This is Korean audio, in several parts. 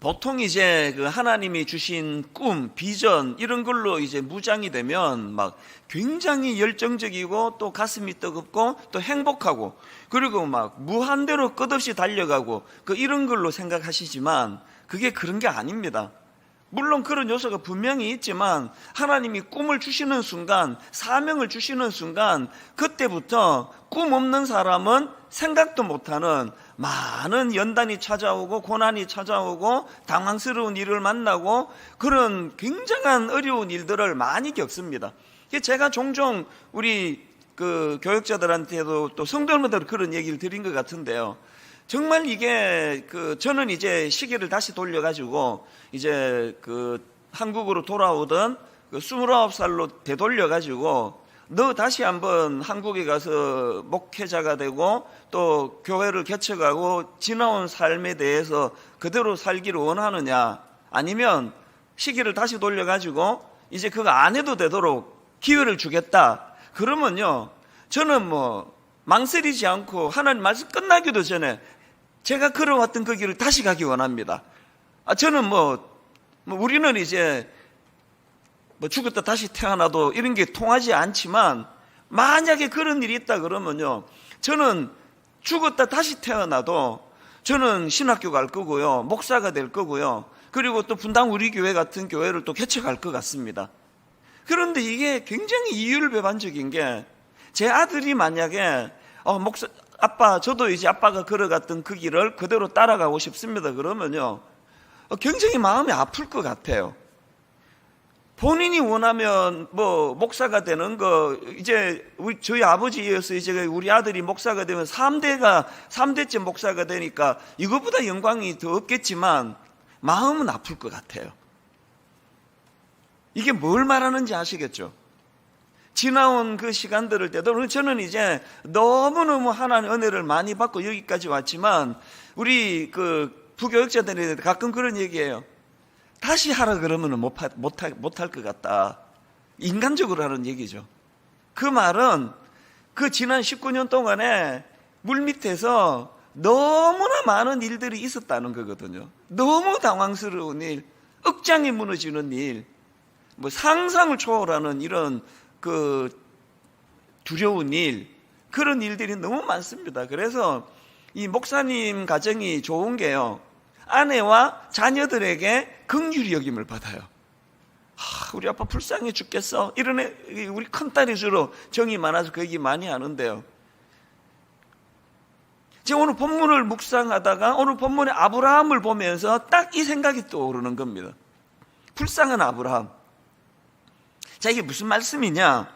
보통 이제 그 하나님이 주신 꿈, 비전 이런 걸로 이제 무장이 되면 막 굉장히 열정적이고 또 가슴이 뜨겁고 또 행복하고 그리고 막 무한대로 끝없이 달려가고 그 이런 걸로 생각하시지만 그게 그런 게 아닙니다. 물론 그런 요소가 분명히 있지만 하나님이 꿈을 주시는 순간, 사명을 주시는 순간 그때부터 꿈 없는 사람은 생각도 못하는 많은 연단이 찾아오고 고난이 찾아오고 당황스러운 일을 만나고 그런 굉장한 어려운 일들을 많이 겪습니다. 제가 종종 우리 그 교육자들한테도 또 성도님들한테도 그런 얘기를 드린 것 같은데요. 정말 이게 저는 이제 시계를 다시 돌려가지고 이제 한국으로 돌아오던 29살로 되돌려가지고 너 다시 한번 한국에 가서 목회자가 되고 또 교회를 개척하고 지나온 삶에 대해서 그대로 살기를 원하느냐, 아니면 시기를 다시 돌려가지고 이제 그거 안 해도 되도록 기회를 주겠다. 그러면요, 저는 망설이지 않고 하나님 말씀 끝나기도 전에 제가 걸어왔던 그 길을 다시 가기 원합니다. 저는 우리는 이제 죽었다 다시 태어나도 이런 게 통하지 않지만 만약에 그런 일이 있다 그러면요, 저는 죽었다 다시 태어나도 저는 신학교 갈 거고요, 목사가 될 거고요, 그리고 또 분당 우리 교회 같은 교회를 또 개척할 것 같습니다. 그런데 이게 굉장히 이율배반적인 게, 제 아들이 만약에 아빠, 저도 이제 아빠가 걸어갔던 그 길을 그대로 따라가고 싶습니다 그러면요, 굉장히 마음이 아플 것 같아요. 본인이 원하면 목사가 되는 거, 이제 저희 아버지에 이어서 이제 우리 아들이 목사가 되면 3대째 목사가 되니까 이것보다 영광이 더 없겠지만 마음은 아플 것 같아요. 이게 뭘 말하는지 아시겠죠? 지나온 그 시간들을 때도 저는 이제 너무너무 하나님 은혜를 많이 받고 여기까지 왔지만 우리 부교육자들이 가끔 그런 얘기해요. 다시 하라 그러면 못할 것 같다. 인간적으로 하는 얘기죠. 그 말은 그 지난 19년 동안에 물밑에서 너무나 많은 일들이 있었다는 거거든요. 너무 당황스러운 일, 억장이 무너지는 일, 상상을 초월하는 이런 두려운 일, 그런 일들이 너무 많습니다. 그래서 이 목사님 가정이 좋은 게요, 아내와 자녀들에게 긍휼히 여김을 받아요. 우리 아빠 불쌍해 죽겠어, 이런 우리 큰딸이 주로 정이 많아서 그 얘기 많이 하는데요. 제가 오늘 본문을 묵상하다가 오늘 본문의 아브라함을 보면서 딱 이 생각이 떠오르는 겁니다. 불쌍한 아브라함. 자, 이게 무슨 말씀이냐?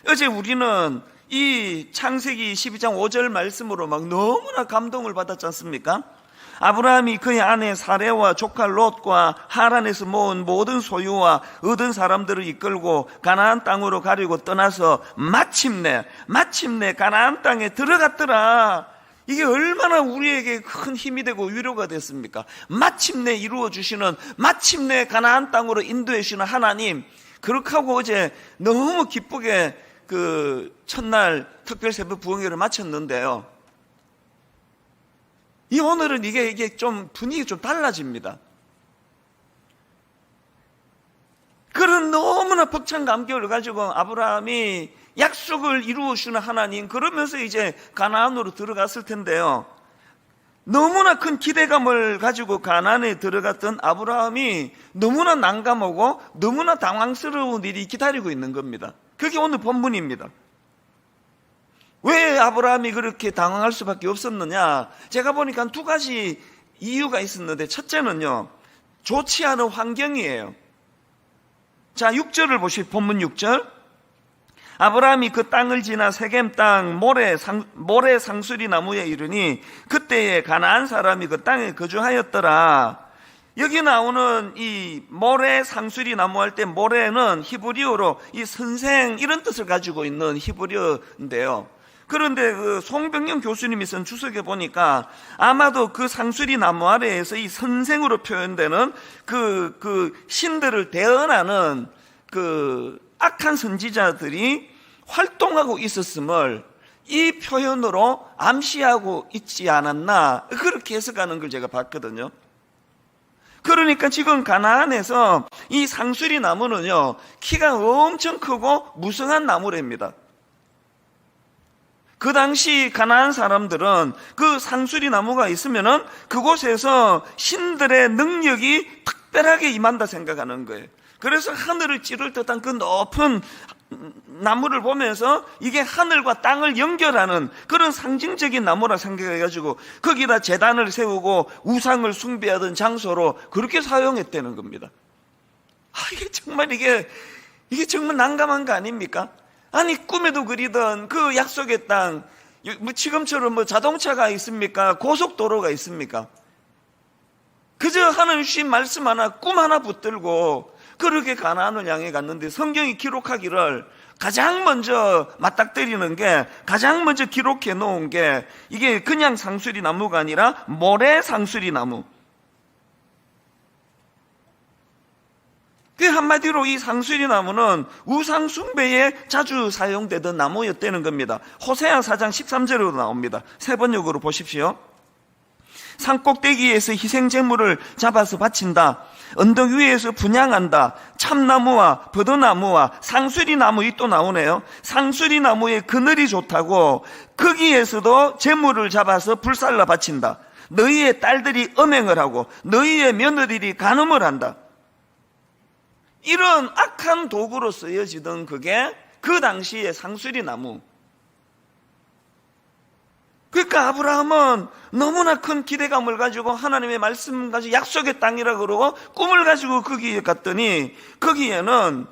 어제 우리는 이 창세기 12장 5절 말씀으로 막 너무나 감동을 받았지 않습니까? 아브라함이 그의 아내 사레와 조카 롯과 하란에서 모은 모든 소유와 얻은 사람들을 이끌고 가나안 땅으로 가려고 떠나서 마침내 가나안 땅에 들어갔더라. 이게 얼마나 우리에게 큰 힘이 되고 위로가 됐습니까? 마침내 이루어주시는, 마침내 가나안 땅으로 인도해 주시는 하나님, 그렇게 하고 어제 너무 기쁘게 첫날 특별 새벽 부흥회를 마쳤는데요, 이 오늘은 이게 좀 분위기 좀 달라집니다. 그런 너무나 벅찬 감격을 가지고 아브라함이 약속을 이루어 주는 하나님, 그러면서 이제 가나안으로 들어갔을 텐데요, 너무나 큰 기대감을 가지고 가나안에 들어갔던 아브라함이 너무나 난감하고 너무나 당황스러운 일이 기다리고 있는 겁니다. 그게 오늘 본문입니다. 왜 아브라함이 그렇게 당황할 수밖에 없었느냐? 제가 보니까 두 가지 이유가 있었는데, 첫째는요, 좋지 않은 환경이에요. 자, 6절을 보시오. 본문 6절. 아브라함이 그 땅을 지나 세겜 땅 모래 상수리 나무에 이르니 그때에 가나안 사람이 그 땅에 거주하였더라. 여기 나오는 이 모래 상수리 나무 할 때 모래는 히브리어로 이 선생 이런 뜻을 가지고 있는 히브리어인데요. 그런데 송병영 교수님이 쓴 주석에 보니까 아마도 그 상수리 나무 아래에서 이 선생으로 표현되는 신들을 대언하는 악한 선지자들이 활동하고 있었음을 이 표현으로 암시하고 있지 않았나, 그렇게 해석하는 걸 제가 봤거든요. 그러니까 지금 가나안에서 이 상수리 나무는요, 키가 엄청 크고 무성한 나무랍니다. 그 당시 가나안 사람들은 그 상수리 나무가 있으면은 그곳에서 신들의 능력이 특별하게 임한다 생각하는 거예요. 그래서 하늘을 찌를 듯한 그 높은 나무를 보면서 이게 하늘과 땅을 연결하는 그런 상징적인 나무라 생각해가지고 거기다 제단을 세우고 우상을 숭배하던 장소로 그렇게 사용했다는 겁니다. 이게 정말 난감한 거 아닙니까? 아니, 꿈에도 그리던 그 약속의 땅, 뭐 지금처럼 뭐 자동차가 있습니까? 고속도로가 있습니까? 그저 하나님 주신 말씀 하나, 꿈 하나 붙들고 그렇게 가나안을 향해 갔는데, 성경이 기록하기를 가장 먼저 맞닥뜨리는 게, 가장 먼저 기록해 놓은 게 이게 그냥 상수리 나무가 아니라 모래 상수리 나무. 그 한마디로 이 상수리 나무는 우상 숭배에 자주 사용되던 나무였다는 겁니다. 호세아 4장 13절로 나옵니다. 세 번역으로 보십시오. 산꼭대기에서 희생제물을 잡아서 바친다. 언덕 위에서 분향한다. 참나무와 버드나무와 상수리나무, 이 또 나오네요. 상수리나무의 그늘이 좋다고 거기에서도 제물을 잡아서 불살라 바친다. 너희의 딸들이 음행을 하고 너희의 며느리들이 간음을 한다. 이런 악한 도구로 쓰여지던 그게 그 당시의 상수리나무. 그러니까 아브라함은 너무나 큰 기대감을 가지고 하나님의 말씀 가지고 약속의 땅이라 그러고 꿈을 가지고 거기에 갔더니 거기에는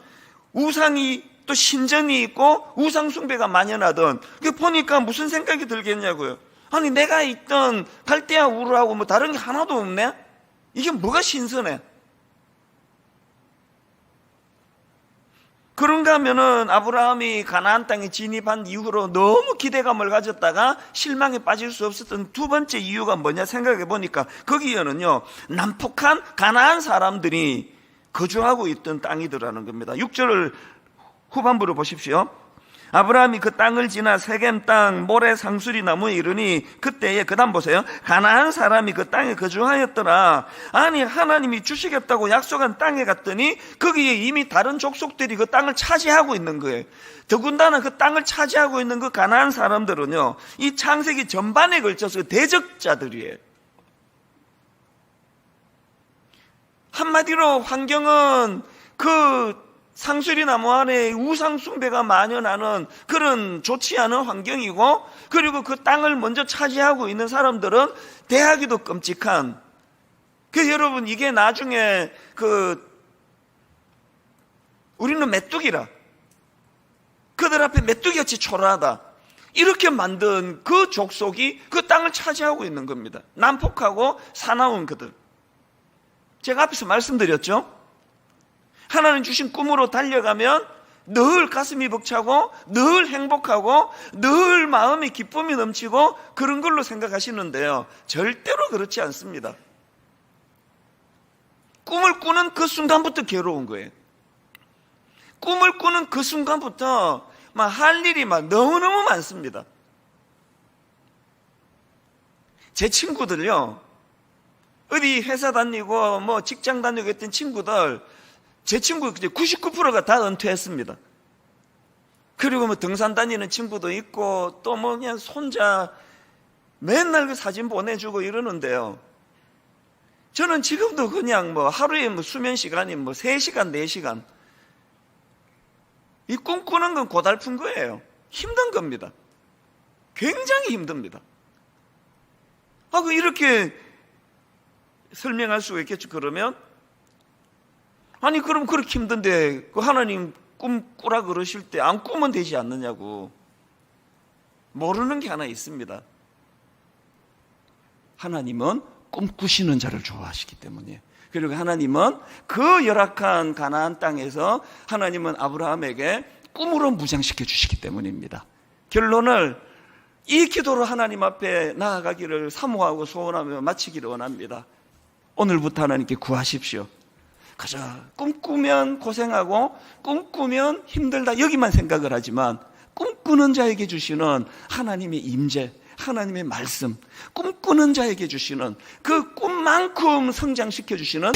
우상이 또 신전이 있고 우상 숭배가 만연하던, 그 보니까 무슨 생각이 들겠냐고요. 아니, 내가 있던 갈대아 우르하고 뭐 다른 게 하나도 없네? 이게 뭐가 신선해? 그런가 하면은 아브라함이 가나안 땅에 진입한 이후로 너무 기대감을 가졌다가 실망에 빠질 수 없었던 두 번째 이유가 뭐냐 생각해 보니까 거기에는요, 난폭한 가나안 사람들이 거주하고 있던 땅이더라는 겁니다. 6절 후반부를 보십시오. 아브라함이 그 땅을 지나 세겜 땅 모래 상수리 나무에 이르니 그때에, 그 다음 보세요. 가나안 사람이 그 땅에 거주하였더라. 아니, 하나님이 주시겠다고 약속한 땅에 갔더니 거기에 이미 다른 족속들이 그 땅을 차지하고 있는 거예요. 더군다나 그 땅을 차지하고 있는 그 가나안 사람들은요, 이 창세기 전반에 걸쳐서 대적자들이에요. 한마디로 환경은 그 상수리 나무 안에 우상 숭배가 만연하는 그런 좋지 않은 환경이고, 그리고 그 땅을 먼저 차지하고 있는 사람들은 대하기도 끔찍한, 여러분, 이게 나중에 우리는 메뚜기라, 그들 앞에 메뚜기같이 초라하다, 이렇게 만든 그 족속이 그 땅을 차지하고 있는 겁니다. 난폭하고 사나운 그들. 제가 앞에서 말씀드렸죠. 하나님 주신 꿈으로 달려가면 늘 가슴이 벅차고 늘 행복하고 늘 마음에 기쁨이 넘치고 그런 걸로 생각하시는데요, 절대로 그렇지 않습니다. 꿈을 꾸는 그 순간부터 괴로운 거예요. 꿈을 꾸는 그 순간부터 막 할 일이 막 너무너무 많습니다. 제 친구들요, 어디 회사 다니고 뭐 직장 다니고 했던 친구들, 제 친구 99%가 다 은퇴했습니다. 그리고 뭐 등산 다니는 친구도 있고 또 뭐 그냥 손자 맨날 그 사진 보내주고 이러는데요, 저는 지금도 그냥 뭐 하루에 뭐 수면 시간이 뭐 3시간, 4시간, 이 꿈꾸는 건 고달픈 거예요. 힘든 겁니다. 굉장히 힘듭니다. 이렇게 설명할 수가 있겠죠. 그러면 아니, 그럼 그렇게 힘든데 그 하나님 꿈 꾸라 그러실 때 안 꾸면 되지 않느냐고. 모르는 게 하나 있습니다. 하나님은 꿈꾸시는 자를 좋아하시기 때문이에요. 그리고 하나님은 그 열악한 가나안 땅에서 하나님은 아브라함에게 꿈으로 무장시켜 주시기 때문입니다. 결론을 이 기도로 하나님 앞에 나아가기를 사모하고 소원하며 마치기를 원합니다. 오늘부터 하나님께 구하십시오. 그저 꿈꾸면 고생하고 꿈꾸면 힘들다, 여기만 생각을 하지만 꿈꾸는 자에게 주시는 하나님의 임재, 하나님의 말씀, 꿈꾸는 자에게 주시는 그 꿈만큼 성장시켜 주시는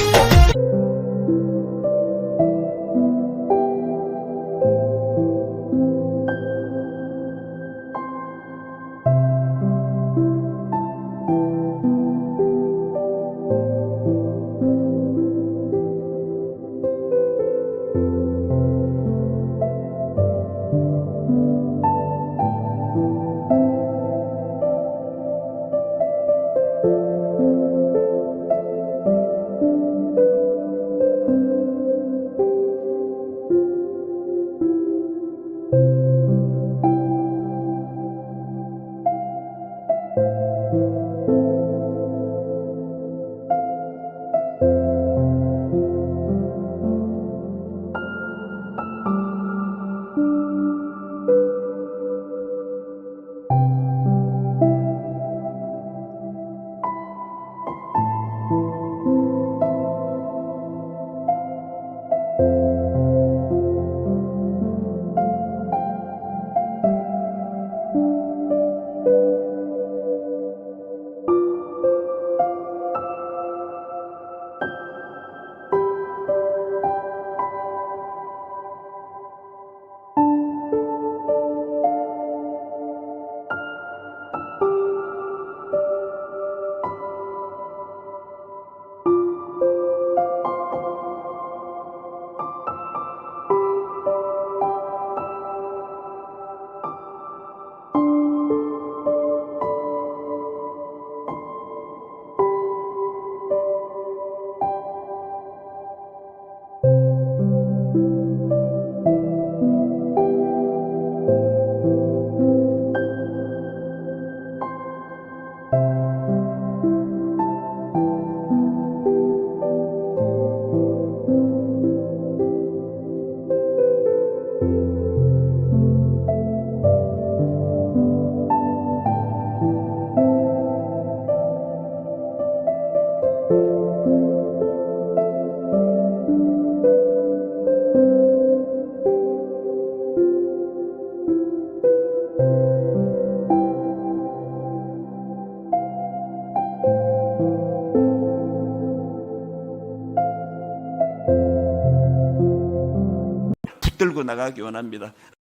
붙들고 나가기 원합니다.